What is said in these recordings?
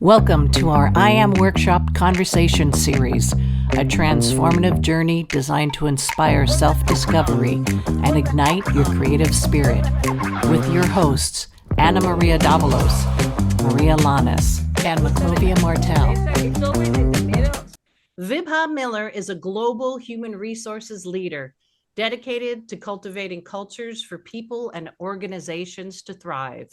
Welcome to our I Am Workshop Conversation Series, a transformative journey designed to inspire self-discovery and ignite your creative spirit. With your hosts, Anna Maria Davalos, Maria Lanes, and Maclovia Martel. Vibha Miller is a global human resources leader dedicated to cultivating cultures for people and organizations to thrive.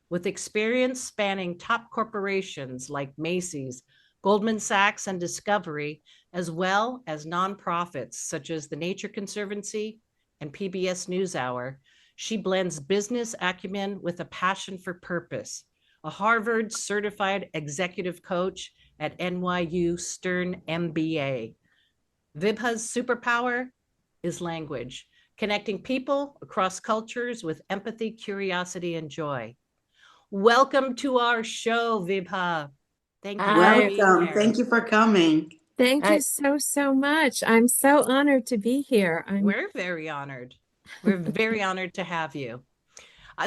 With experience spanning top corporations like Macy's, Goldman Sachs, and Discovery, as well as nonprofits such as the Nature Conservancy and PBS NewsHour, she blends business acumen with a passion for purpose. A Harvard certified executive coach at NYU Stern MBA. Vibha's superpower is language, connecting people across cultures with empathy, curiosity, and joy. Welcome to our show, Vibha. Thank you. Welcome. Thank you for coming. Thank you so much. I'm so honored to be here. We're very honored. We're very honored to have you.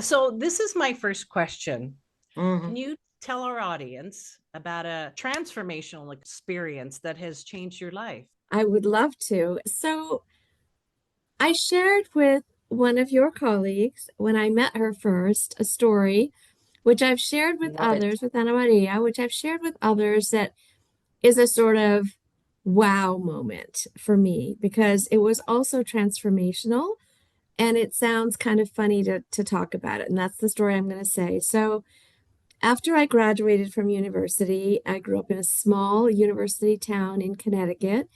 So this is my first question. Can you tell our audience about a transformational experience that has changed your life? I would love to. So I shared with one of your colleagues when I met her first a story which I've shared with others, with Anna Maria, which I've shared with others, that is a sort of wow moment for me because it was also transformational and it sounds kind of funny to talk about it. And that's the story I'm going to say. So after I graduated from university, I grew up in a small university town in Connecticut.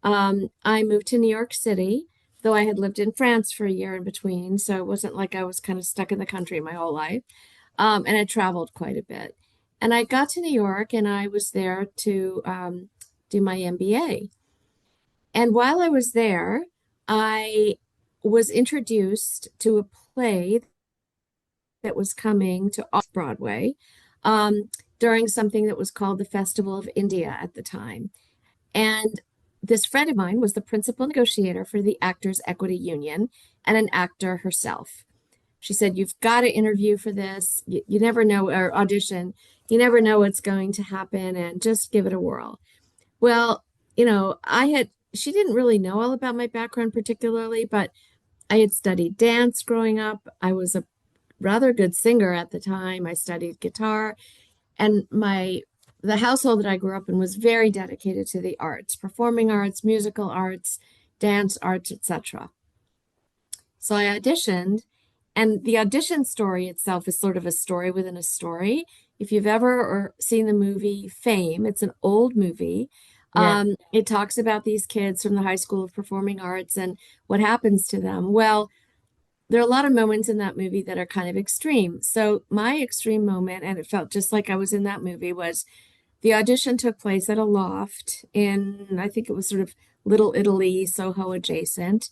I moved to New York City, though I had lived in France for a year in between. So it wasn't like I was kind of stuck in the country my whole life. And I traveled quite a bit. And I got to New York and I was there to do my MBA. And while I was there, I was introduced to a play that was coming to Broadway during something that was called the Festival of India at the time. And this friend of mine was the principal negotiator for the Actors Equity Union and an actor herself. She said, you've got to interview for this. You never know, or audition. You never know what's going to happen and just give it a whirl. Well, she didn't really know all about my background particularly, but I had studied dance growing up. I was a rather good singer at the time. I studied guitar, and the household that I grew up in was very dedicated to the arts, performing arts, musical arts, dance arts, etc. So I auditioned. And the audition story itself is sort of a story within a story. If you've ever seen the movie Fame, it's an old movie. Yeah. It talks about these kids from the High School of Performing Arts and what happens to them. Well, there are a lot of moments in that movie that are kind of extreme. So my extreme moment, and it felt just like I was in that movie, was the audition took place at a loft in, I think it was sort of Little Italy, Soho adjacent.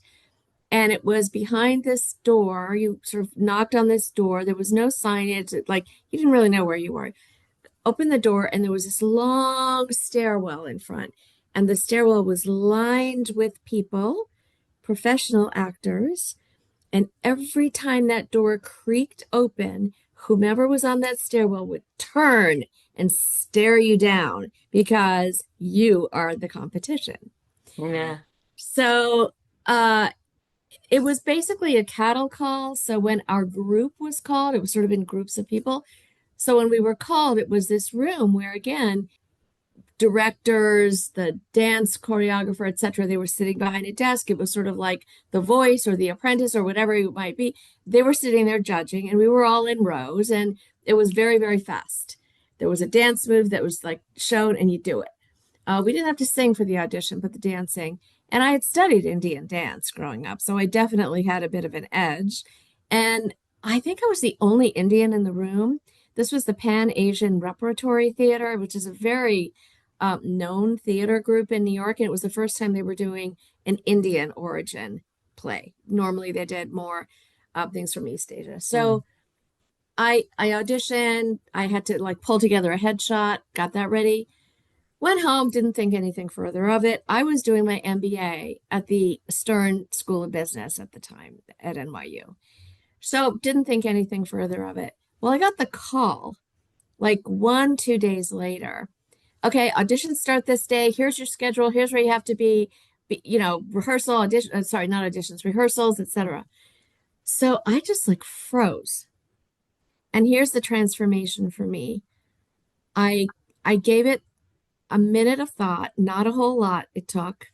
And it was behind this door. You sort of knocked on this door. There was no signage. Like, you didn't really know where you were. Opened the door, and there was this long stairwell in front. And the stairwell was lined with people, professional actors. And every time that door creaked open, whomever was on that stairwell would turn and stare you down because you are the competition. Yeah. So, it was basically a cattle call. So when our group was called, it was sort of in groups of people. So when we were called, it was this room where, again, directors, the dance choreographer, etc., they were sitting behind a desk. It was sort of like The Voice or The Apprentice or whatever it might be. They were sitting there judging, and we were all in rows, and it was very, very fast. There was a dance move that was like shown, and you do it. We didn't have to sing for the audition, but the dancing. And I had studied Indian dance growing up, so I definitely had a bit of an edge. And I think I was the only Indian in the room. This was the Pan Asian Repertory Theater, which is a very known theater group in New York. And it was the first time they were doing an Indian origin play. Normally they did more things from East Asia. So I auditioned. I had to pull together a headshot, got that ready. Went home, didn't think anything further of it. I was doing my MBA at the Stern School of Business at the time at NYU. So didn't think anything further of it. Well, I got the call like 2 days later. Okay, auditions start this day. Here's your schedule. Here's where you have to be, rehearsal, audition, sorry, not auditions, rehearsals, etc. So I just like froze. And here's the transformation for me. I I gave it a minute of thought, not a whole lot it took,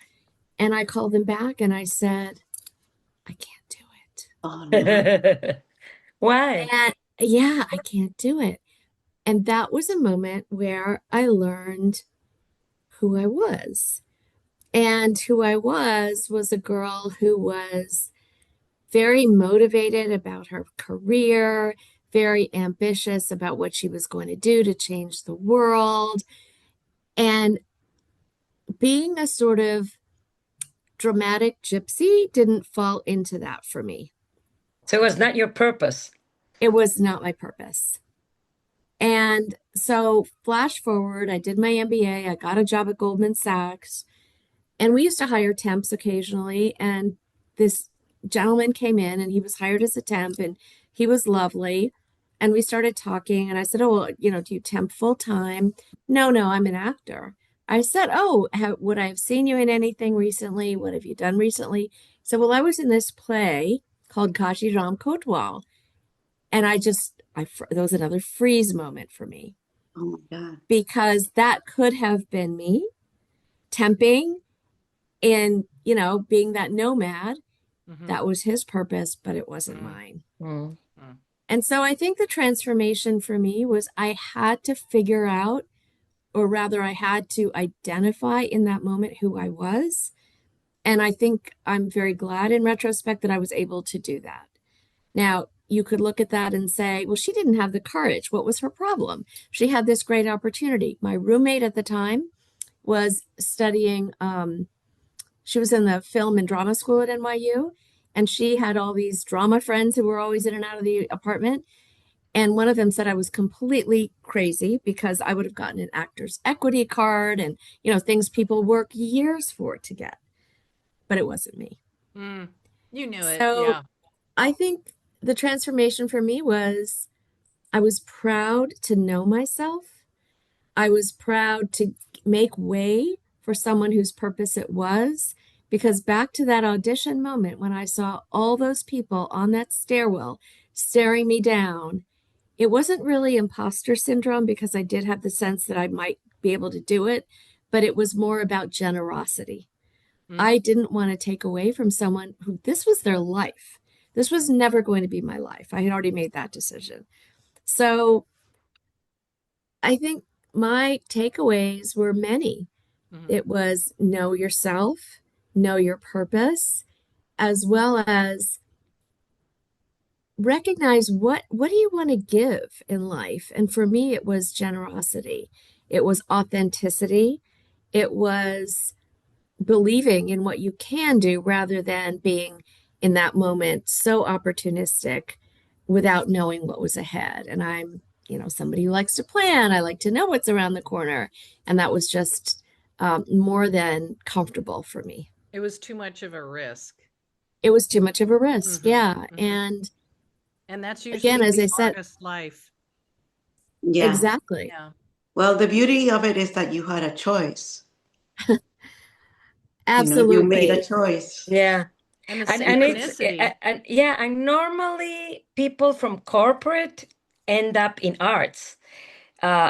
and I called them back and I said, I can't do it. Oh, no. Why? And yeah, I can't do it. And that was a moment where I learned who I was. And who I was a girl who was very motivated about her career, very ambitious about what she was going to do to change the world. And being a sort of dramatic gypsy didn't fall into that for me. So it was not your purpose. It was not my purpose. And so, flash forward, I did my MBA, I got a job at Goldman Sachs, and we used to hire temps occasionally. And this gentleman came in and he was hired as a temp and he was lovely. And we started talking, and I said, oh, well, do you temp full time? No, I'm an actor. I said, oh, would I have seen you in anything recently? What have you done recently? So, well, I was in this play called Kashi Ram Kotwal. And there was another freeze moment for me. Oh my God. Because that could have been me temping and, being that nomad. That was his purpose, but it wasn't mine. And so I think the transformation for me was I had to figure out, or rather I had to identify in that moment who I was. And I think I'm very glad in retrospect that I was able to do that. Now, you could look at that and say, well, she didn't have the courage. What was her problem? She had this great opportunity. My roommate at the time was studying, she was in the film and drama school at NYU, and she had all these drama friends who were always in and out of the apartment. And one of them said I was completely crazy because I would have gotten an actor's equity card and, things people work years for to get. But it wasn't me. You knew it. So Yeah. I think the transformation for me was I was proud to know myself. I was proud to make way for someone whose purpose it was. Because back to that audition moment when I saw all those people on that stairwell staring me down, it wasn't really imposter syndrome because I did have the sense that I might be able to do it, but it was more about generosity. I didn't want to take away from someone who this was their life. This was never going to be my life. I had already made that decision. So I think my takeaways were many. It was know yourself, know your purpose, as well as recognize what do you want to give in life. And for me, it was generosity. It was authenticity. It was believing in what you can do rather than being in that moment so opportunistic without knowing what was ahead. And I'm, somebody who likes to plan. I like to know what's around the corner. And that was just more than comfortable for me. It was too much of a risk. It was too much of a risk. Yeah. And that's usually again, as the I said, artist's life. Yeah. Exactly. Yeah. Well, the beauty of it is that you had a choice. Absolutely. You made a choice. Yeah. And the And synchronicity. and normally people from corporate end up in arts.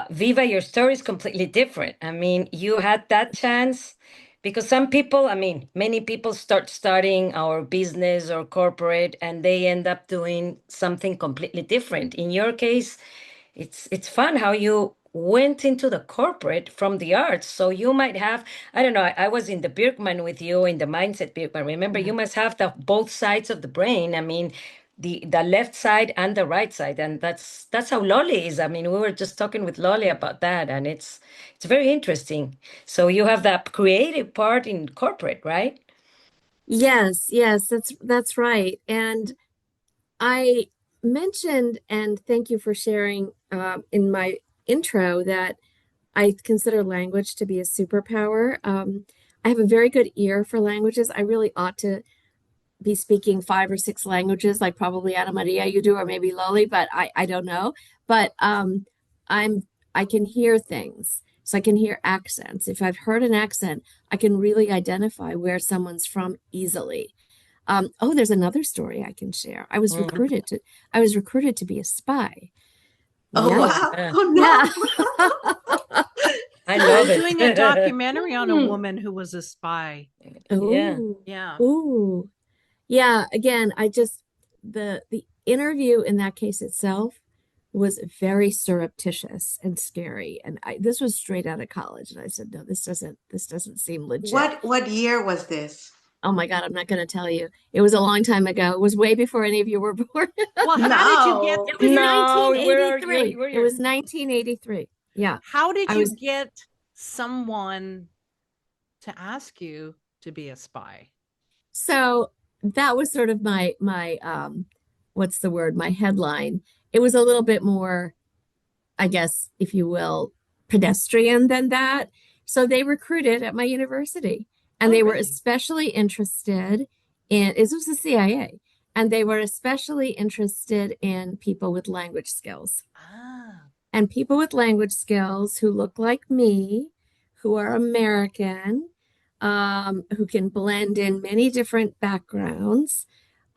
Viva, your story is completely different. I mean, you had that chance because some people, many people start studying our business or corporate and they end up doing something completely different. In your case, it's fun how you went into the corporate from the arts. So you might have, I don't know, I was in the Birkman with you in the mindset Birkman. Remember, you must have the both sides of the brain. The left side and the right side. And that's how Lolly is. We were just talking with Lolly about that, and it's very interesting. So you have that creative part in corporate, right? Yes, that's right. And I mentioned, and thank you for sharing in my intro, that I consider language to be a superpower. I have a very good ear for languages. I really ought to be speaking 5 or 6 languages, like probably Ana Maria you do, or maybe Loli, but I don't know. But I'm I can hear things. So I can hear accents. If I've heard an accent, I can really identify where someone's from easily. Oh, there's another story I can share. Mm. I was recruited to be a spy. Oh, Yeah. Oh, wow. yeah. Oh, Yeah. I I'm love it. doing a documentary on a Mm. woman who was a spy. Yeah. Ooh. Yeah. Ooh. Yeah, again, the interview in that case itself was very surreptitious and scary. And this was straight out of college. And I said, no, this doesn't seem legit. What year was this? Oh my God, I'm not going to tell you. It was a long time ago. It was way before any of you were born. Well, how did you get No. It was No, where are you? 1983. Where It was 1983. Yeah. how did I you was get someone to ask you to be a spy? So that was sort of my what's the word? My headline. It was a little bit more, I guess, if you will, pedestrian than that. So they recruited at my university, and Oh, they were really? especially interested in, it was the CIA, and they were especially interested in people with language skills. Ah. And people with language skills who look like me, who are American, who can blend in many different backgrounds,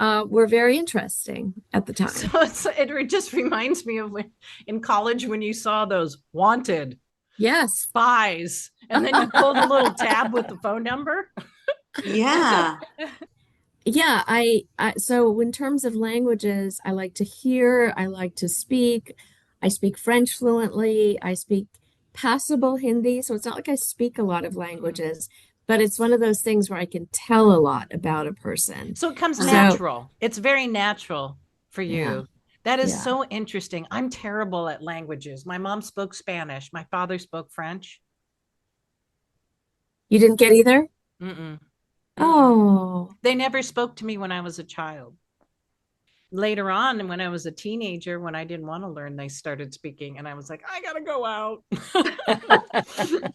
were very interesting at the So time. it just reminds me of when in college when you saw those wanted Yes. spies and then you pulled a little tab with the phone number. Yeah. Yeah, so in terms of languages, I like to hear, I like to speak. I speak French fluently. I speak passable Hindi, so it's not like I speak a lot of languages, but it's one of those things where I can tell a lot about a person. So it comes So, natural. It's very natural for yeah, you. That is yeah. so interesting. I'm terrible at languages. My mom spoke Spanish. My father spoke French. You didn't get either? Mm-mm. Mm-mm. Oh, They never spoke to me when I was a child. Later on, when I was a teenager, when I didn't want to learn, they started speaking, and I was like, I gotta go out. yeah.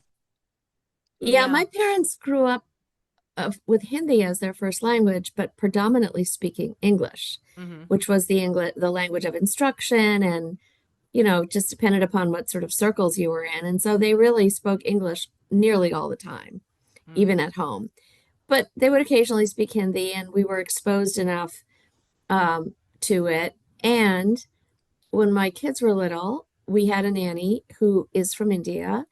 Yeah. My parents grew up with Hindi as their first language, but predominantly speaking English, Hmm. which was the language of instruction and just depended upon what sort of circles you were in. And so they really spoke English nearly all the time, even at home. But they would occasionally speak Hindi, and we were exposed enough to it. And when my kids were little, we had a nanny who is from India.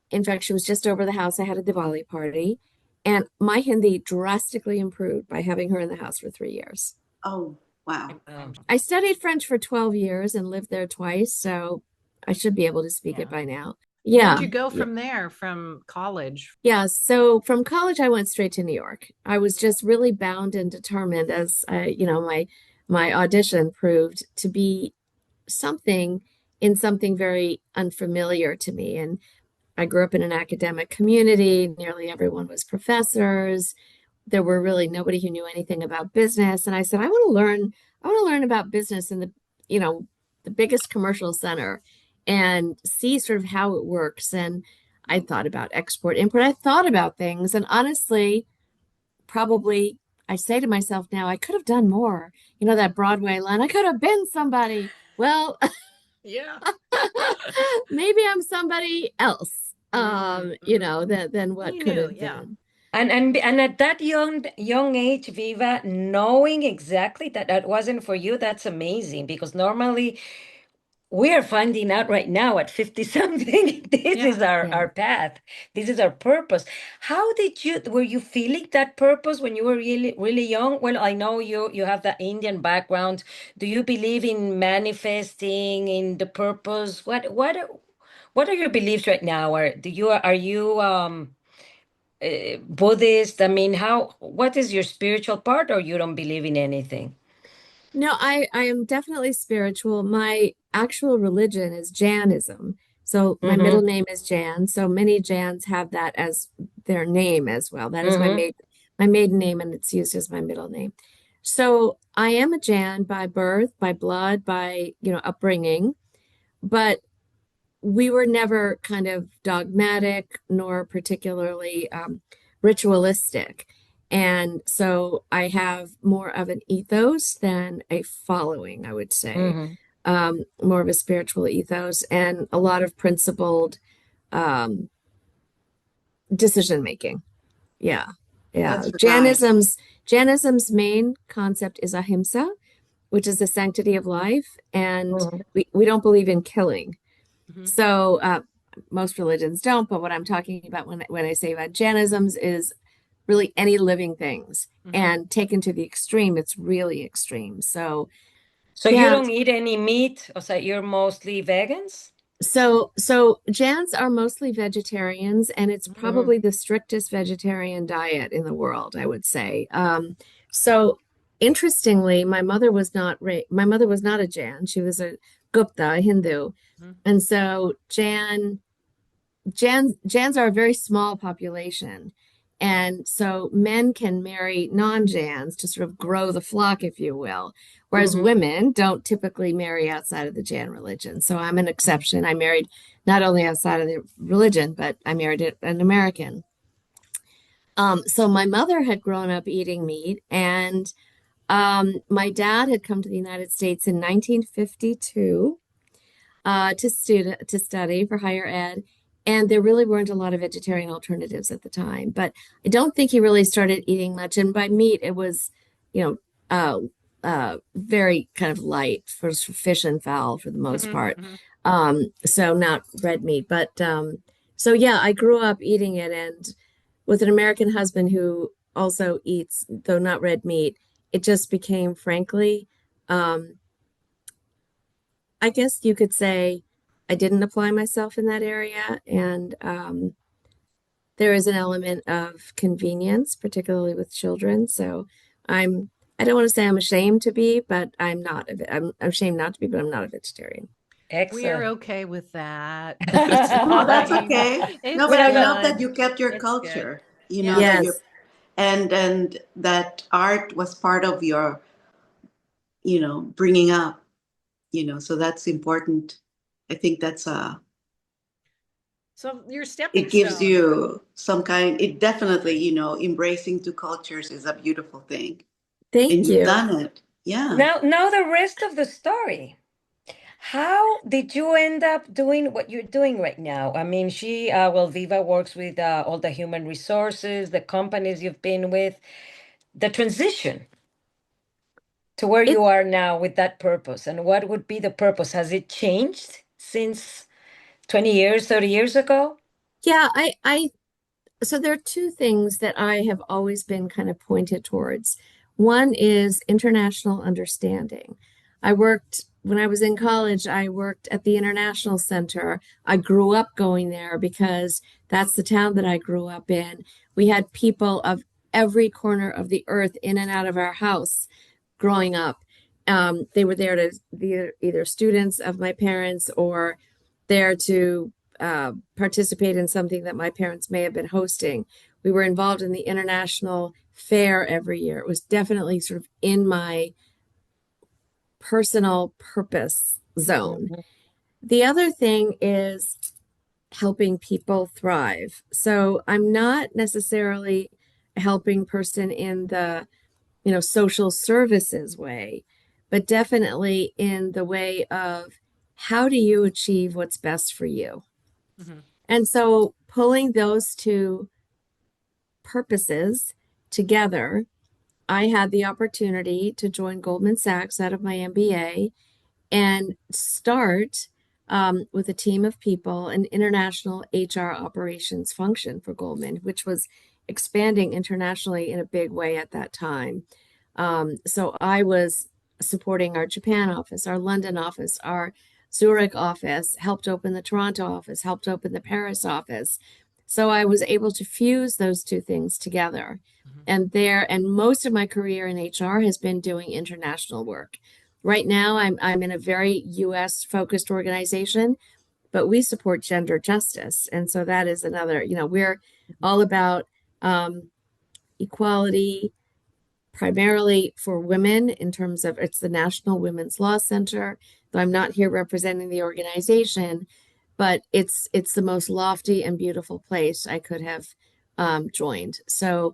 In fact, she was just over the house. I had a Diwali party, and my Hindi drastically improved by having her in the house for 3 years. Oh, wow. I studied French for 12 years and lived there twice, so I should be able to speak it Yeah. by now. Where'd Yeah. you go Yeah. from there, from college? Yeah. So from college, I went straight to New York. I was just really bound and determined, as my audition proved, to be something in something very unfamiliar to me. And I grew up in an academic community. Nearly everyone was professors. There were really nobody who knew anything about business. And I said, I want to learn about business in the biggest commercial center and see sort of how it works. And I thought about export, import. I thought about things. And honestly, probably I say to myself now, I could have done more. That Broadway line, I could have been somebody. Well, Yeah. maybe I'm somebody else, than what You could knew, have yeah. been. And at that young age, Viva, knowing exactly that that wasn't for you, that's amazing because normally we are finding out right now at 50 something, this Yeah. is our, Yeah. our path. This is our purpose. How were you feeling that purpose when you were really, really young? Well, I know you have the Indian background. Do you believe in manifesting, in the purpose? What are your beliefs right now? Are you Buddhist? I mean, what is your spiritual part, or you don't believe in anything? No, I am definitely spiritual. My actual religion is Jainism. So my middle Mm-hmm. name is Jan. So many Jans have that as their name as well. That is Mm-hmm. my maiden name, and it's used as my middle name. So I am a Jan by birth, by blood, by upbringing, but we were never kind of dogmatic nor particularly ritualistic. And so I have more of an ethos than a following, I would say. Mm-hmm. more of a spiritual ethos, and a lot of principled um, decision making. Yeah. Yeah. That's right. Jainism's main concept is ahimsa, which is the sanctity of life, and Mhm. we don't believe in killing. Mhm. So most religions don't, but what I'm talking about when I say about Jainism's is really any living things. Mhm. And taken to the extreme, it's really extreme. So So you yeah, don't eat any meat, o sea, you're mostly vegans? so Jans are mostly vegetarians, and it's Mhm. probably the strictest vegetarian diet in the world, I would say. So interestingly, my mother was not a Jan. She was a Gupta, a Hindu. Mhm. And so Jans are a very small population. And so men can marry non-Jans to sort of grow the flock, if you will. Whereas Mhm. women don't typically marry outside of the Jan religion. So I'm an exception. I married not only outside of the religion, but I married an American. So my mother had grown up eating meat, and my dad had come to the United States in 1952 to study for higher ed. And there really weren't a lot of vegetarian alternatives at the time. But I don't think he really started eating much. And by meat, it was, you know, very kind of light for fish and fowl for the most Mhm. part. Mhm. So not red meat. But so yeah, I grew up eating it, and with an American husband who also eats, though not red meat, it just became, frankly, um, I guess you could say I didn't apply myself in that area. And there is an element of convenience, particularly with children. So I'm, I don't want to say I'm ashamed to be, but I'm not. I'm ashamed not to be, but I'm not a vegetarian. We are Excellent. okay with that. It's No, that's fine. okay. No, It's but You know, I the, love that fine. you kept your It's good. culture, you know, Yeah. that you Yes. and that art was part of your, bringing up, so that's important. I think So your it stepping gives stone. you it definitely, embracing two cultures is a beautiful thing. And Thank you've you. done it. Yeah. now the rest of the story. How did you end up doing what you're doing right now? I mean, well, Viva works with all the human resources, the companies you've been with, the transition to where It, you are now with that purpose. And what would be the purpose? Has it changed since 20 years, 30 years ago? yeah, so there are two things that I have always been kind of pointed towards. One is international understanding. When I was in college, I worked at the International Center. I grew up going there because that's the town that I grew up in. We had people of every corner of the earth in and out of our house growing up. They were there to be either students of my parents or there to participate in something that my parents may have been hosting. We were involved in the international fair every year. It was definitely sort of in my personal purpose zone. Mhm. The other thing is helping people thrive. So I'm not necessarily a helping person in the, social services way, but definitely in the way of how do you achieve what's best for you? Mhm. And so pulling those two purposes together, I had the opportunity to join Goldman Sachs out of my MBA and start with a team of people an international HR operations function for Goldman, which was expanding internationally in a big way at that time. So I was supporting our Japan office, our London office, our Zurich office, helped open the Toronto office, helped open the Paris office. So I was able to fuse those two things together. Mhm. And most of my career in HR has been doing international work. Right now, I'm in a very US focused organization, but we support gender justice. And so that is another, we're all about equality, primarily for women in terms of it's the National Women's Law Center, though I'm not here representing the organization, but it's the most lofty and beautiful place I could have joined. So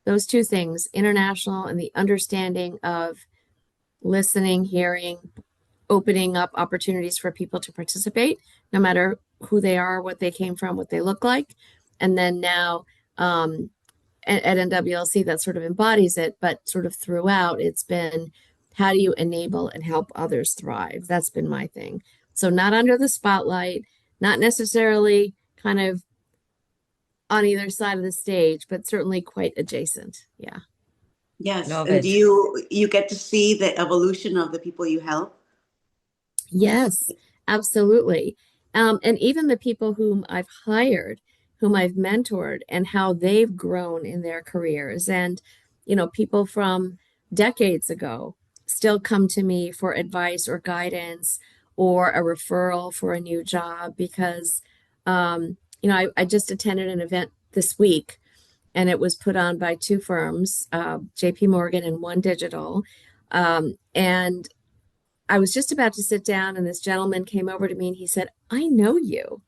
those two things, international and the understanding of listening, hearing, opening up opportunities for people to participate, no matter who they are, what they came from, what they look like. And then now at NWLC, that sort of embodies it, but sort of throughout, it's been how do you enable and help others thrive? That's been my thing. So, not under the spotlight, not necessarily kind of on either side of the stage, but certainly quite adjacent. Yeah. Yes. Love And do it. you get to see the evolution of the people you help? Yes, absolutely. And even the people whom I've hired, whom I've mentored, and how they've grown in their careers. And, people from decades ago still come to me for advice or guidance or a referral for a new job because, I just attended an event this week and it was put on by two firms, JP Morgan and One Digital. And I was just about to sit down, and this gentleman came over to me and he said, I know you.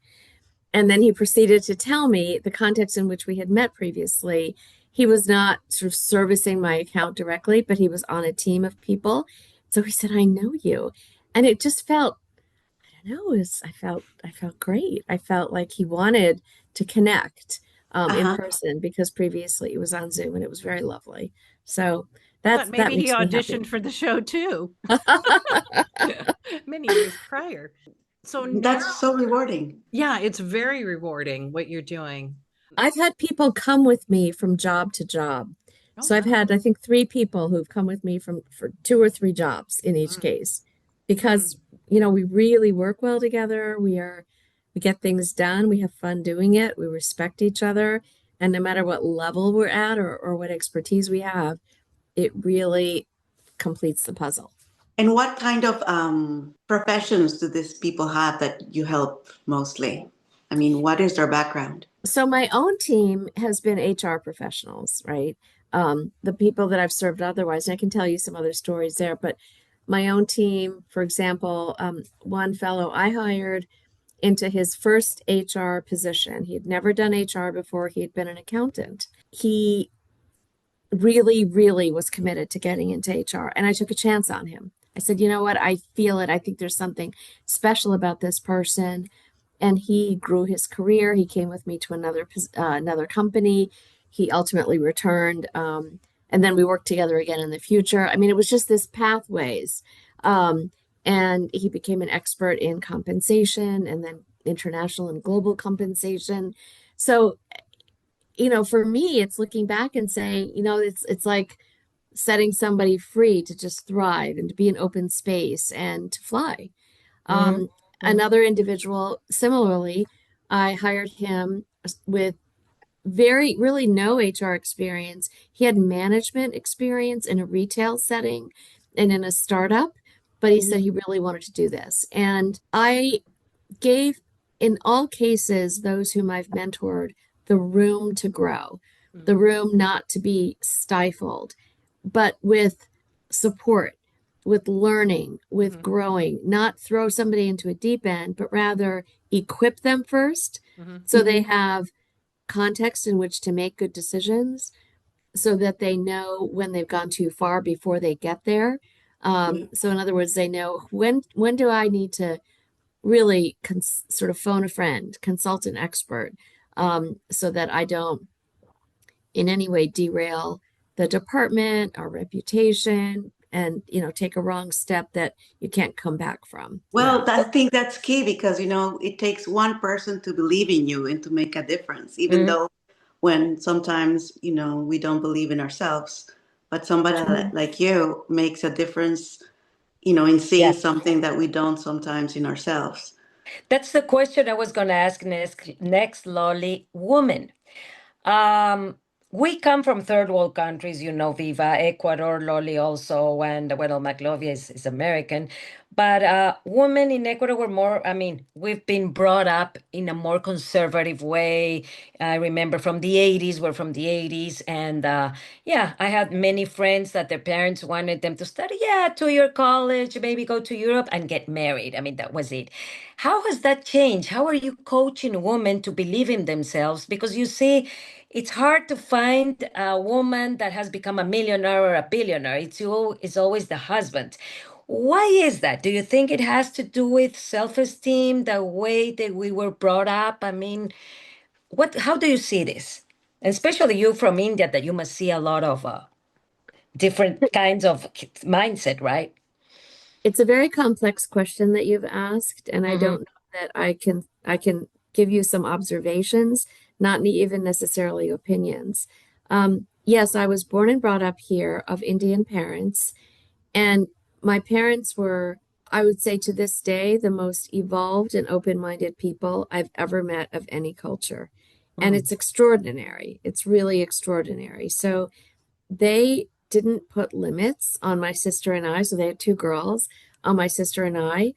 And then he proceeded to tell me the context in which we had met previously. He was not sort of servicing my account directly, but he was on a team of people. So he said, I know you. And it just felt, I don't know, I felt great. I felt like he wanted to connect in Uh-huh. person because previously it was on Zoom and it was very lovely. So I thought that maybe he makes me auditioned for the show too many years prior. So now, That's so rewarding. yeah, it's very rewarding what you're doing. I've had people come with me from job to job. Oh, So I've wow. had, I think, three people who've come with me for two or three jobs in each Mm, case because, we really work well together. We get things done. We have fun doing it. We respect each other. And no matter what level we're at or what expertise we have, it really completes the puzzle. And what kind of professions do these people have that you help mostly? I mean, what is their background? So my own team has been HR professionals, right? The people that I've served otherwise, and I can tell you some other stories there, but my own team, for example, one fellow I hired into his first HR position. He had never done HR before. He had been an accountant. He really, really was committed to getting into HR, and I took a chance on him. I said, you know what? I feel it. I think there's something special about this person, and he grew his career. He came with me to another company. He ultimately returned, and then we worked together again in the future. I mean, it was just this pathways, and he became an expert in compensation and then international and global compensation. So, for me, it's looking back and saying, it's like setting somebody free to just thrive and to be in open space and to fly. Mhm. Another individual, similarly, I hired him with really no HR experience. He had management experience in a retail setting and in a startup, but he said he really wanted to do this. And I gave, in all cases, those whom I've mentored the room to grow, the room not to be stifled, but with support, with learning, with growing, not throw somebody into a deep end, but rather equip them first so they have context in which to make good decisions so that they know when they've gone too far before they get there. So in other words, they know when do I need to really sort of phone a friend, consult an expert, so that I don't in any way derail the department, our reputation, and take a wrong step that you can't come back from. Yeah. Well, I think that's key because, it takes one person to believe in you and to make a difference, even Mhm. though when sometimes, we don't believe in ourselves, but somebody like you makes a difference, in seeing Yeah. something that we don't sometimes in ourselves. That's the question I was going to ask next, Lolly. Woman. Um, we come from third world countries, Viva, Ecuador, Loli also, and well, Maclovia is American. But women in Ecuador were more, I mean, we've been brought up in a more conservative way. I remember from the 80s, we're from the 80s. And yeah, I had many friends that their parents wanted them to study, 2-year college, maybe go to Europe and get married. I mean, that was it. How has that changed? How are you coaching women to believe in themselves? Because you see, it's hard to find a woman that has become a millionaire or a billionaire. It's always the husband. Why is that? Do you think it has to do with self-esteem, the way that we were brought up? I mean, how do you see this? Especially you from India, that you must see a lot of different kinds of mindset, right? It's a very complex question that you've asked, and I Mm-hmm. don't know that I can give you some observations, not even necessarily opinions. Yes, I was born and brought up here of Indian parents, and my parents were, I would say to this day, the most evolved and open-minded people I've ever met of any culture. And it's extraordinary. It's really extraordinary. So they didn't put limits on my sister and I. So they had two girls, on my sister and I,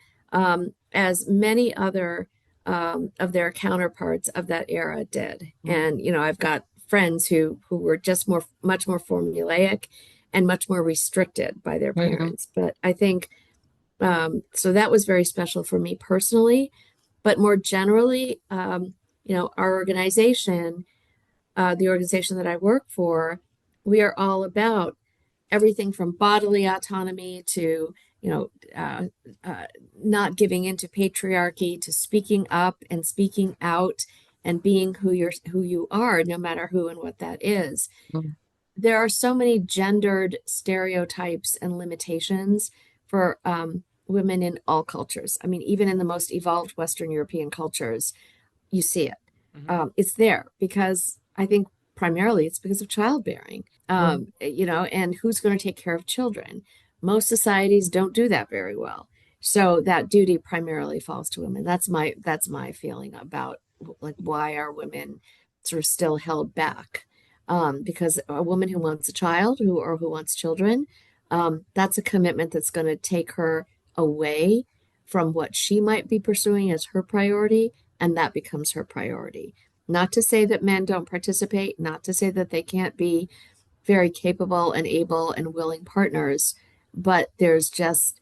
as many other of their counterparts of that era did. And, I've got friends who were just much more formulaic and much more restricted by their Mm-hmm. parents. But I think, so that was very special for me personally. But more generally, our organization, the organization that I work for, we are all about everything from bodily autonomy to, you know, uh, not giving into patriarchy, to speaking up and speaking out and being who you are, no matter who and what that is. There are so many gendered stereotypes and limitations for women in all cultures. I mean, even in the most evolved Western European cultures, you see it. It's there because I think primarily it's because of childbearing, and who's going to take care of children. Most societies don't do that very well. So that duty primarily falls to women. That's my feeling about like why are women sort of still held back? Because a woman who wants a child who wants children, that's a commitment that's going to take her away from what she might be pursuing as her priority, and that becomes her priority. Not to say that men don't participate, not to say that they can't be very capable and able and willing partners, but there's just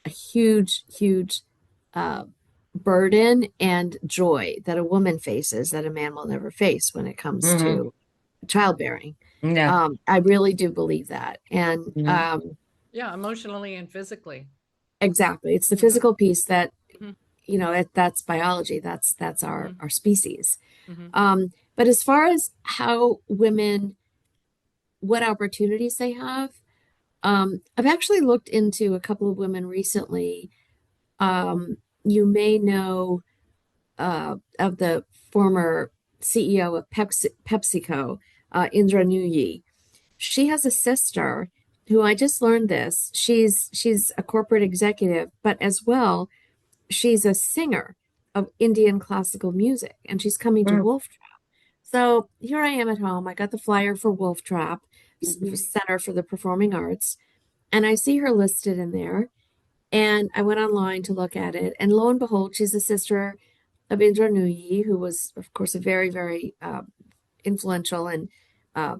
a huge, huge burden and joy that a woman faces that a man will never face when it comes Mm-hmm. to childbearing. Yeah. I really do believe that. And Yeah, emotionally and physically. exactly, it's the physical piece that that's biology. That's our species. But as far as how women, what opportunities they have, I've actually looked into a couple of women recently. You may know of the former CEO of PepsiCo, Indra Nooyi. She has a sister who I just learned this. She's a corporate executive, but as well, she's a singer of Indian classical music, and she's coming to Wolf Trap. So here I am at home. I got the flyer for Wolf Trap, Center for the Performing Arts, and I see her listed in there. And I went online to look at it, and lo and behold, she's a sister of Indra Nooyi, who was, of course, a very, very influential and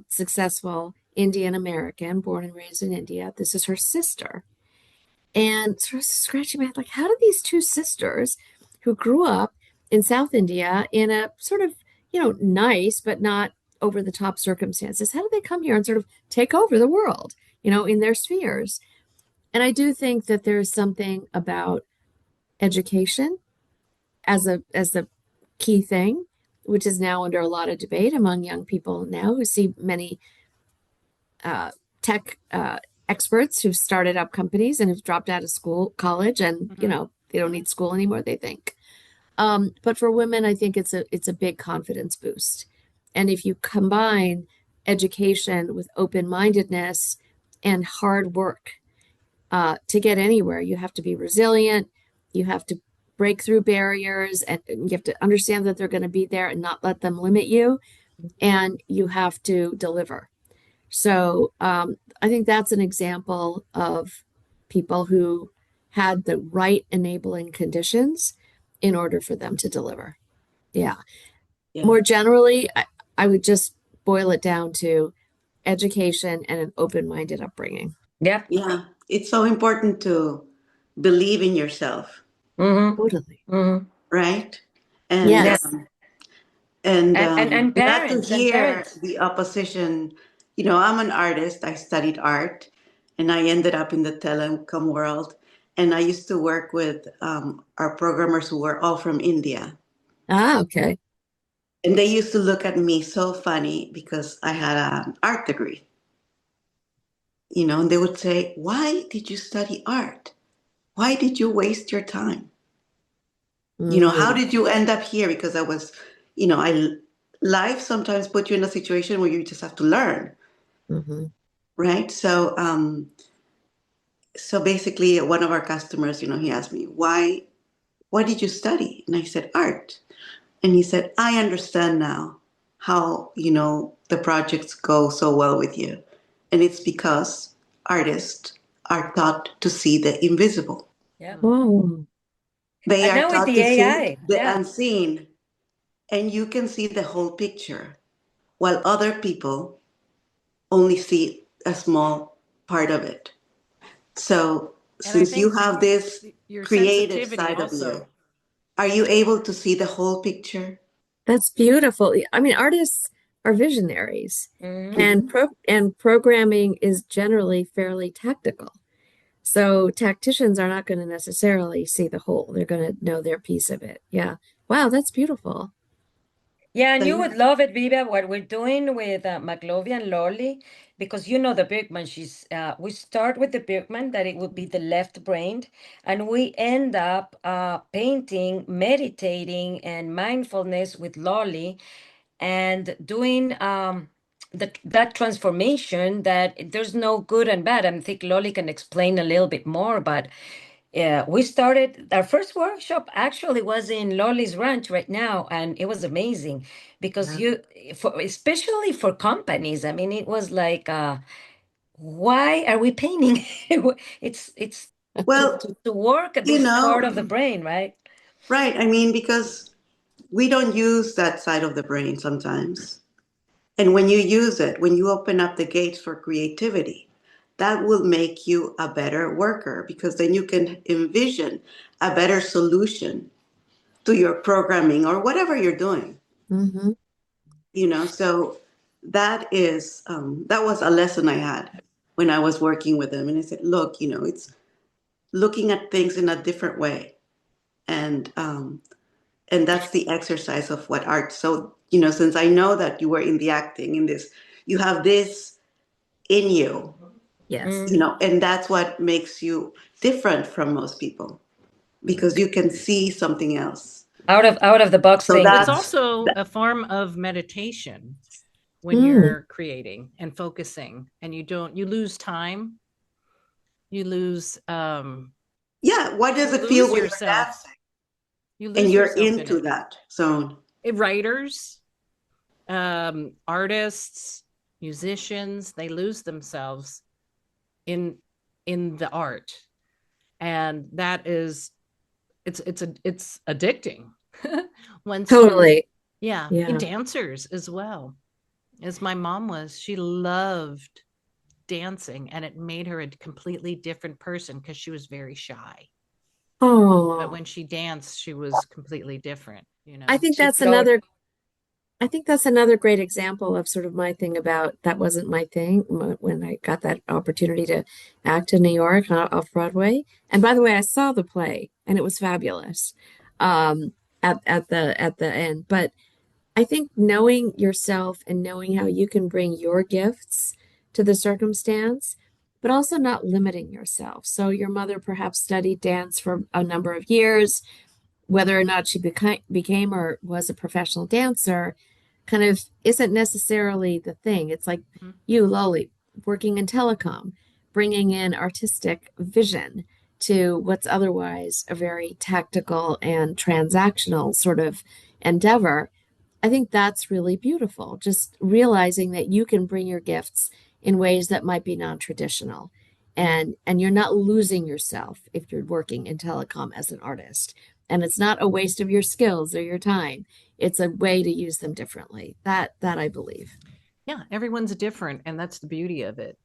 successful Indian American, born and raised in India. This is her sister. And sort of scratching my head, like, how did these two sisters who grew up in South India in a sort of, nice but not over the top circumstances, how did they come here and sort of take over the world, in their spheres? And I do think that there's something about education as a key thing, which is now under a lot of debate among young people now who see many tech experts who've started up companies and who've dropped out of college, and they don't need school anymore, they think. But for women, I think it's a big confidence boost. And if you combine education with open-mindedness and hard work, to get anywhere, you have to be resilient. You have to break through barriers, and you have to understand that they're going to be there and not let them limit you. And you have to deliver. So I think that's an example of people who had the right enabling conditions in order for them to deliver. Yeah. More generally, I would just boil it down to education and an open-minded upbringing. Yep. Yeah. It's so important to believe in yourself, Totally. right? And Yes. And not to parents and hear parents. the opposition. I'm an artist. I studied art, and I ended up in the telecom world. And I used to work with our programmers who were all from India. Ah, okay. And they used to look at me so funny because I had an art degree, and they would say, "Why did you study art? Why did you waste your time? How Mm, did you end up here?" Because I was, life sometimes put you in a situation where you just have to learn, mhm. right? So basically, one of our customers, he asked me, "Why did you study?" And I said, "Art." And he said, "I understand now how, the projects go so well with you. And it's because artists are taught to see the invisible. Yeah. Oh, They And are now with taught the to see AI, the yeah. unseen, and you can see the whole picture, while other people only see a small part of it. So And I since you think have this your creative sensitivity side of you, also. are you able to see the whole picture?" that's beautiful. I mean, artists are visionaries, Hmm. and Mhm. programming is generally fairly tactical. So tacticians are not going to necessarily see the whole. They're going to know their piece of it. Yeah. Wow, that's beautiful. Yeah, and you would Thanks. love it, Viva, what we're doing with Maclovia and Lolly, because you know the Bergman. We start with the Bergman, that it would be the left brained, and we end up painting, meditating, and mindfulness with Lolly, and doing that transformation that there's no good and bad. I think Lolly can explain a little bit more, but we started our first workshop actually was in Lolly's Ranch right now, and it was amazing because Yeah. especially for companies. I mean, it was like, why are we painting? It's Well, to work at you this part know, of the brain, right? right. I mean, because we don't use that side of the brain sometimes. And when you use it, when you open up the gates for creativity, that will make you a better worker because then you can envision a better solution to your programming or whatever you're doing. Hmm. So that was a lesson I had when I was working with them. And I said, look, it's looking at things in a different way. And that's the exercise of what art. So, since I know that you were in the acting in this, you have this in you, Yes. Mm. and that's what makes you different from most people because you can see something else. Out of the box So It's thinking. also that a form of meditation when Mm, you're creating and focusing, and you lose time, you lose yeah. What does you it feel lose when you're yourself. dancing You and lose you're yourself in into it. that zone? Writers, artists, musicians, they lose themselves in the art. And that is it's addicting. Once you totally. yeah, and Yeah. dancers as well. As my mom was, she loved dancing and it made her a completely different person because she was very shy. But Oh, when she danced, she was completely different, I think She that's flowed. another I think that's another great example of sort of my thing about that wasn't my thing when I got that opportunity to act in New York off Broadway. And by the way, I saw the play and it was fabulous at the end. But I think knowing yourself and knowing how you can bring your gifts to the circumstance, but also not limiting yourself. So your mother perhaps studied dance for a number of years, whether or not she became or was a professional dancer kind of isn't necessarily the thing. It's like Mhm. you, Loli, working in telecom, bringing in artistic vision to what's otherwise a very tactical and transactional sort of endeavor. I think that's really beautiful. Just realizing that you can bring your gifts in ways that might be non-traditional. And you're not losing yourself if you're working in telecom as an artist. And it's not a waste of your skills or your time. It's a way to use them differently. That I believe. Yeah, everyone's different, and that's the beauty of it.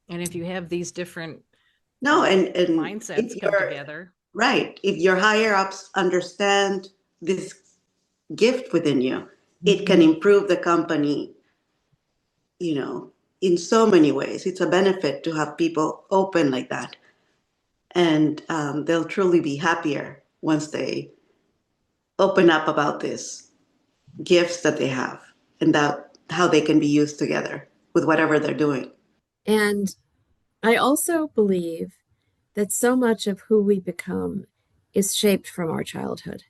And if you have these different No, and if mindsets come you're together, right, if your higher ups understand this gift within you, it can Mhm. improve the company, you know, in so many ways. It's a benefit to have people open like that. And they'll truly be happier once they open up about this gifts that they have and that how they can be used together with whatever they're doing. And I also believe that so much of who we become is shaped from our childhood.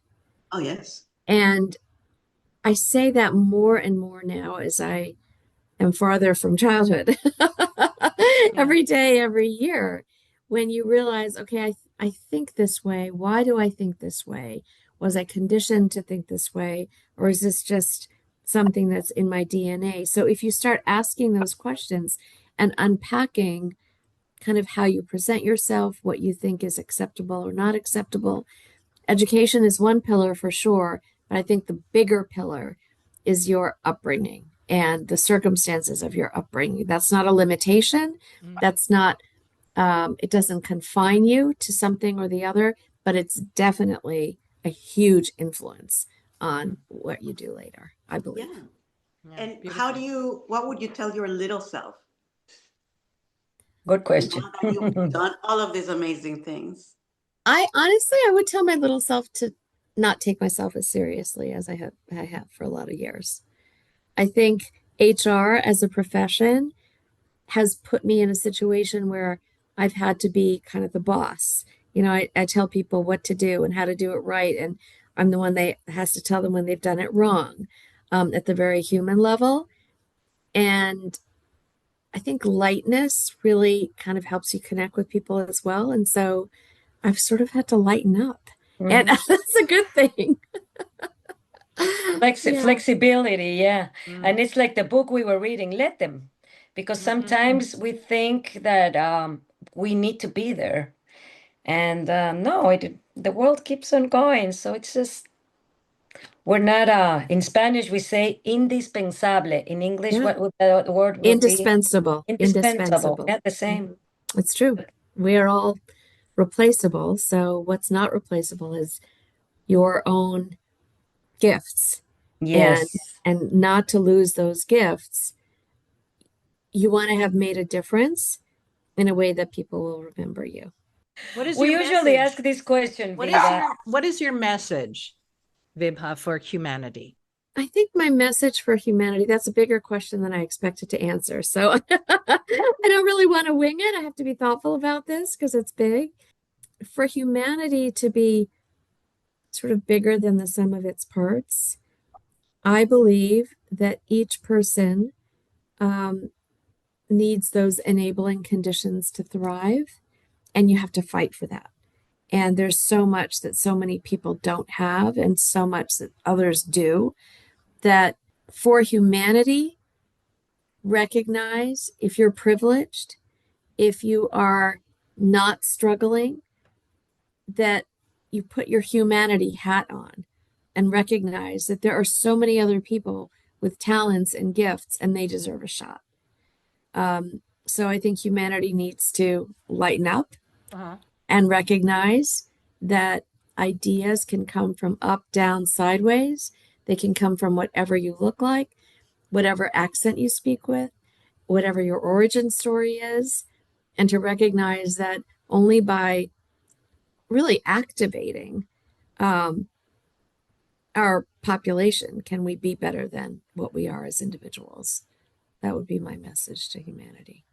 Oh, yes. And I say that more and more now as I am farther from childhood. Every day, every year, when you realize, okay, I think this way. Why do I think this way? Was I conditioned to think this way? Or is this just something that's in my DNA? So if you start asking those questions and unpacking kind of how you present yourself, what you think is acceptable or not acceptable, education is one pillar for sure, but I think the bigger pillar is your upbringing and the circumstances of your upbringing. That's not a limitation. That's not, it doesn't confine you to something or the other, but it's definitely a huge influence on what you do later, I believe. Yeah. Yeah, And beautiful. what would you tell your little self Good question. now that you've done all of these amazing things? I honestly, I would tell my little self to not take myself as seriously as I have for a lot of years. I think HR as a profession has put me in a situation where I've had to be kind of the boss. You know, I tell people what to do and how to do it right, and I'm the one that has to tell them when they've done it wrong, at the very human level. And I think lightness really kind of helps you connect with people as well. And so I've sort of had to lighten up. And Mhm. that's a good thing. Yeah. Flexibility, yeah. And Mm. it's like the book we were reading, let them. Because sometimes we think that we need to be there. And no, the world keeps on going. So it's just, we're not, in Spanish, we say indispensable. In English, Yeah. what would the word would be? Indispensable. Indispensable. Indispensable. Yeah, the same. It's true. We are all replaceable. So what's not replaceable is your own gifts. And Yes. and not to lose those gifts, you want to have made a difference in a way that people will remember you. What is We your usually message? ask this question, What is Viva. your message, Vibha, for humanity? I think my message for humanity, that's a bigger question than I expected to answer. So I don't really want to wing it. I have to be thoughtful about this because it's big. For humanity to be sort of bigger than the sum of its parts, I believe that each person um, needs those enabling conditions to thrive, and you have to fight for that. And there's so much that so many people don't have, and so much that others do, that for humanity, recognize if you're privileged, if you are not struggling, that you put your humanity hat on and recognize that there are so many other people with talents and gifts and they deserve a shot. So I think humanity needs to lighten up Uh-huh. and recognize that ideas can come from up, down, sideways. They can come from whatever you look like, whatever accent you speak with, whatever your origin story is, and to recognize that only by really activating um, our population can we be better than what we are as individuals. That would be my message to humanity.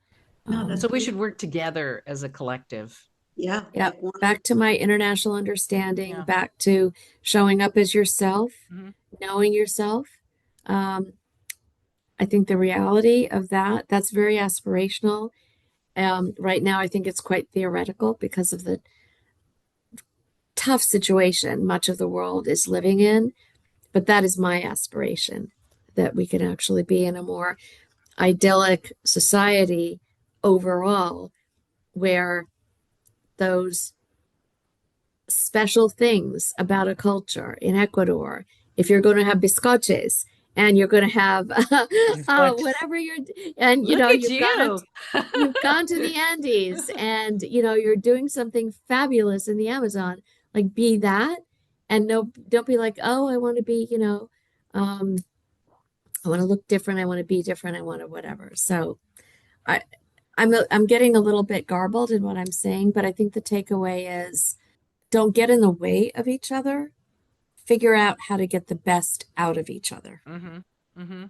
No, that's So we should beautiful. work together as a collective. Yeah, Yeah, like one. back to my international understanding, Yeah. back to showing up as yourself, Mhm. knowing yourself. Um, I think the reality of that, that's very aspirational. Right now, I think it's quite theoretical because of the tough situation much of the world is living in. But that is my aspiration, that we can actually be in a more idyllic society overall where those special things about a culture in Ecuador, if you're going to have biscoches and you're going to have But whatever you're, and you Look know, at you. you've gone to the Andes and you know you're doing something fabulous in the Amazon, like be that, and no, don't be like, oh, I want to be, you know, I want to look different, I want to be different, I want to whatever. So I'm getting a little bit garbled in what I'm saying, but I think the takeaway is don't get in the way of each other. Figure out how to get the best out of each other. Mm-hmm. Mm-hmm.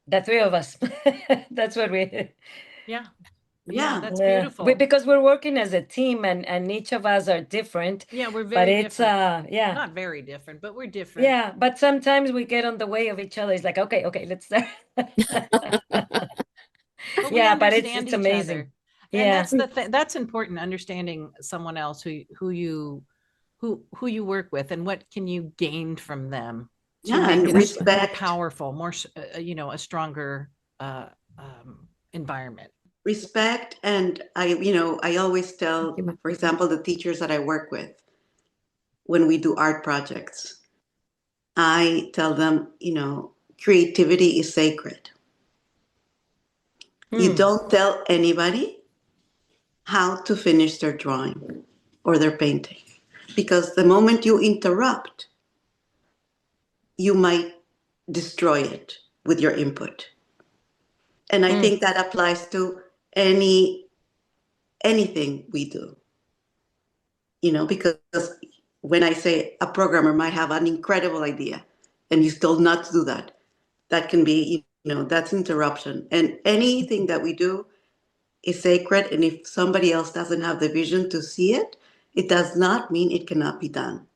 The three of us. That's what we. Yeah. Yeah. That's Yeah. beautiful. Because we're working as a team, and each of us are different. Yeah, we're But very it's different. yeah. Not very different, but we're different. Yeah, but sometimes we get on the way of each other. It's like, okay, let's start. But we Yeah, but understand it's each amazing. other. And Yeah. that's the thing. That's important, understanding someone else who you work with and what can you gain from them to Yeah, make and it more respect. powerful, more a stronger environment. Respect, and I always tell, for example, the teachers that I work with, when we do art projects, I tell them, creativity is sacred. You don't tell anybody how to finish their drawing or their painting, because the moment you interrupt, you might destroy it with your input. And I think that applies to anything we do. Because when I say a programmer might have an incredible idea and you still not do that, that can be, that's interruption. And anything that we do is sacred. And if somebody else doesn't have the vision to see it, it does not mean it cannot be done.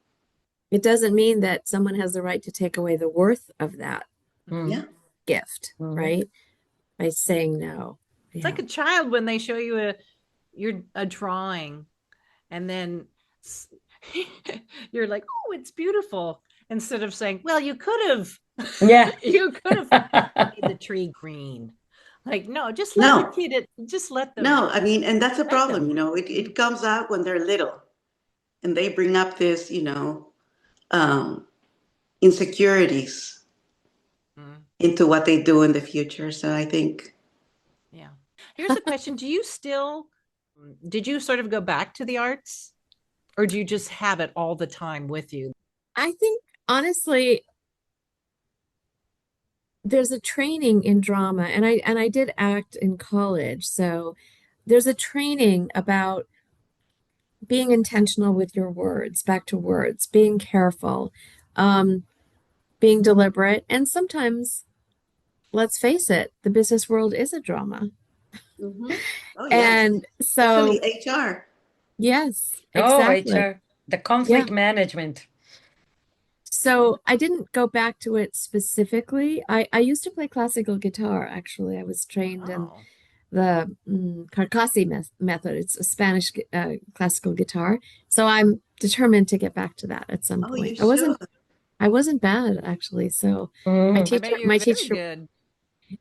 It doesn't mean that someone has the right to take away the worth of that Yeah. gift, right? By saying no. It's like a child when they show you a drawing and then you're like, oh, it's beautiful, instead of saying, well, you could have you could have made the tree green. Like, no, just let the kid just let them. No, I mean, and that's a problem, them. it comes out when they're little and they bring up this, insecurities into what they do in the future. So I think. Yeah. Here's a question. Did you sort of go back to the arts, or do you just have it all the time with you? I think, honestly, there's a training in drama, and I did act in college. So there's a training about being intentional with your words, back to words, being careful, being deliberate, and sometimes, let's face it, the business world is a drama. Mm-hmm. Oh, yes. And so, especially HR. yes, Oh, exactly. HR, the conflict management. So I didn't go back to it specifically. I used to play classical guitar, actually. I was trained in the Carcassi method. It's a Spanish classical guitar. So I'm determined to get back to that at some point. I wasn't bad, actually. So my teacher, good.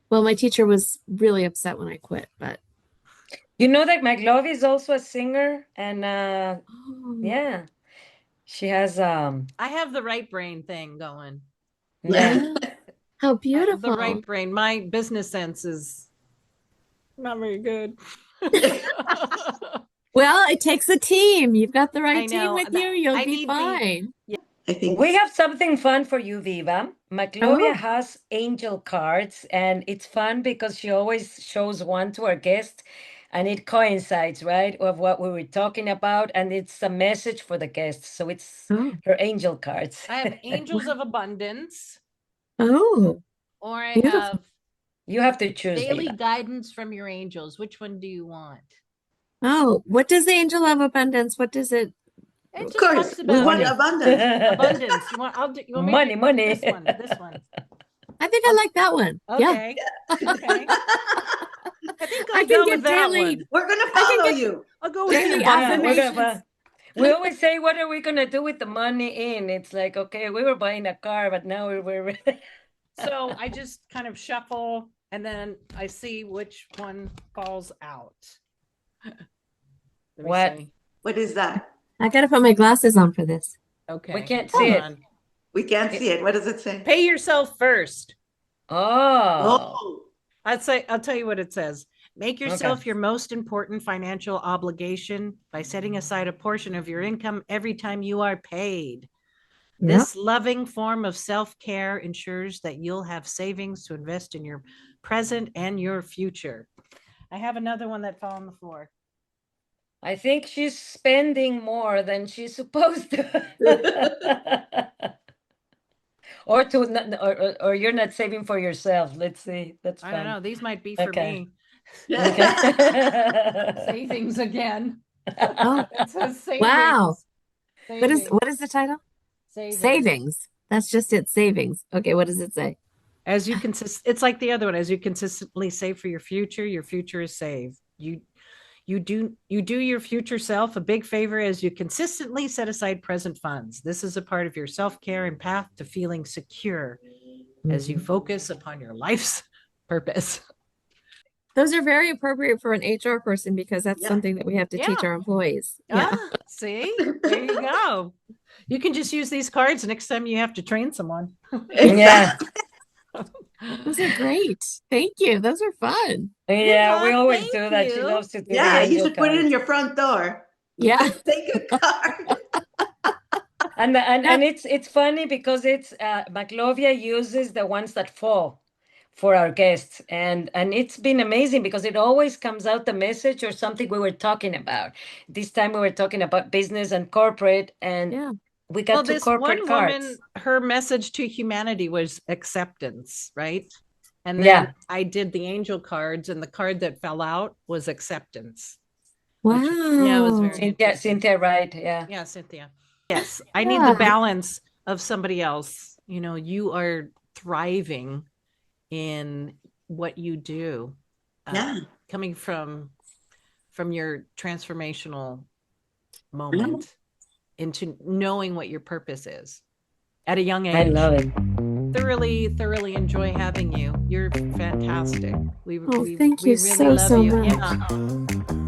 Well, my teacher was really upset when I quit, but you know that my glove is also a singer, and yeah, she has I have the right brain thing going. Yeah. How beautiful. The right brain. My business sense is not very good. Well, it takes a team. You've got the right team with you. You'll be fine. I think we have something fun for you, Viva. Maclovia has angel cards, and it's fun because she always shows one to our guest, and it coincides, right, of what we were talking about, and it's a message for the guests. So it's her angel cards. I have angels of abundance. Oh. Or I have. You have to choose. Daily Viva. guidance from your angels. Which one do you want? Oh, what does the angel of abundance? What does it? It of course, we want abundance. Abundance. You want money, money. This one. This one. I think I like that one. Okay. Yeah. Okay. I think I can get daily. We're gonna follow you. I'll go with daily affirmations. We always say, what are we gonna do with the money in? It's like, okay, we were buying a car, but now we're So I just kind of shuffle and then I see which one falls out. What is that? I gotta put my glasses on for this. Okay. We can't see it. We can't see it. What does it say? Pay yourself first. Oh. I'll tell you what it says. Make yourself your most important financial obligation by setting aside a portion of your income every time you are paid. Yep. This loving form of self-care ensures that you'll have savings to invest in your present and your future. I have another one that fell on the floor. I think she's spending more than she's supposed to. Or or you're not saving for yourself. Let's see. That's I fun. don't know. These might be for Okay. me. Okay. Savings again. Oh, It says savings. wow. Savings. What is the title? Savings. Savings. That's just it. Savings. Okay, what does it say? As you it's like the other one. As you consistently save for your future is saved. You do your future self a big favor as you consistently set aside present funds. This is a part of your self-care and path to feeling secure as you focus upon your life's purpose. Those are very appropriate for an HR person because that's Yeah. something that we have to teach Yeah. our employees. Yeah. Ah, see, there you go. You can just use these cards next time you have to train someone. Yeah. Those are great. Thank you. Those are fun. Yeah, we Vibha, always thank do that. She you. loves to do Yeah, the you angel should put it in cards. your front door. Yeah. Take a card. And it's funny because it's Maclovia uses the ones that fall for our guests, and it's been amazing because it always comes out the message or something we were talking about. This time we were talking about business and corporate, and Yeah. we got two This corporate one cards. woman, her message to humanity was acceptance, right? And then Yeah. I did the angel cards, and the card that fell out was acceptance. Wow. Yeah, it was very interesting. Cynthia, right? Yeah. Yeah, Cynthia. Yes, I need the balance of somebody else. You know, you are thriving in what you do. Yeah. Coming from your transformational moment into knowing what your purpose is at a young age. I love it. Thoroughly enjoy having you. You're fantastic. Thank you really so love you. much. Yeah.